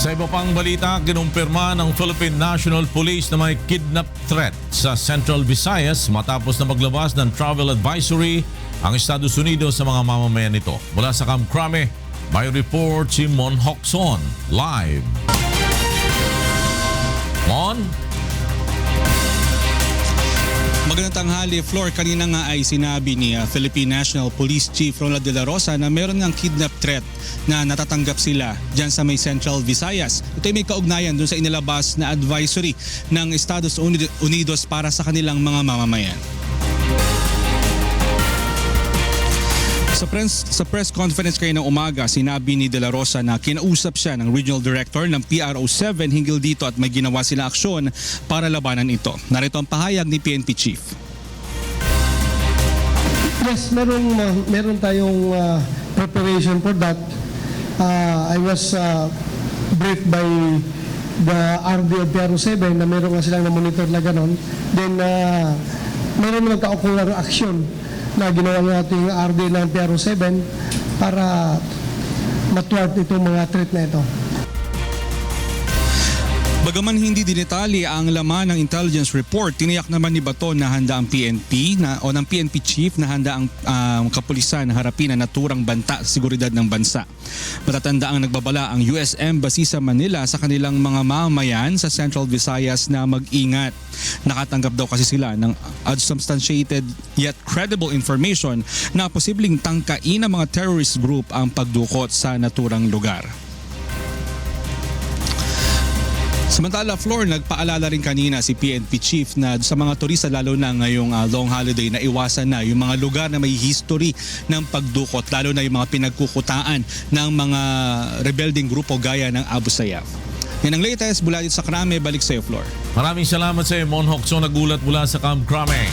Sa iba pang balita, kinumpirma ng Philippine National Police na may kidnap threat sa Central Visayas matapos na maglabas ng travel advisory ang Estados Unidos sa mga mamamayan nito. Mula sa Camp Crame, may report si Mon Hocson live. Mon? Magandang tanghali, Flor. Kanina nga ay sinabi ni Philippine National Police Chief Ronald De La Rosa na meron ng kidnap threat na natatanggap sila dyan sa may Central Visayas. Ito ay may kaugnayan dun sa inilabas na advisory ng Estados Unidos para sa kanilang mga mamamayan. Sa press conference kayo ng umaga, sinabi ni De La Rosa na kinausap siya ng Regional Director ng PRO7 hinggil dito at may ginawa sila aksyon para labanan ito. Narito ang pahayag ni PNP Chief. Yes, meron tayong preparation for that. I was briefed by the RD of PRO7 na meron nga silang na-monitor na ganon. Then, meron magka-ocular action na ginawa ng ating RD ng PRO7 para matuwad itong mga threat na ito. Bagaman hindi dinetali ang laman ng intelligence report, tiniyak naman ni Bato na handa ang PNP o ng PNP chief na handa ang kapulisan na harapin ang naturang banta sa seguridad ng bansa. Matatanda ang nagbabala ang US Embassy sa Manila sa kanilang mga mamamayan sa Central Visayas na mag-ingat. Nakatanggap daw kasi sila ng unsubstantiated yet credible information na posibleng tangkain ng mga terrorist group ang pagdukot sa naturang lugar. Samantala, Flor, nagpaalala rin kanina si PNP Chief na sa mga turista lalo na ngayong long holiday na iwasan na yung mga lugar na may history ng pagdukot, lalo na yung mga pinagkukutaan ng mga rebelding grupo gaya ng Abu Sayyaf. Yan ang latest mula dito sa Crame. Balik sa iyo, Flor. Maraming salamat sa iyo, Mon Hocson, nagulat mula sa Camp Crame.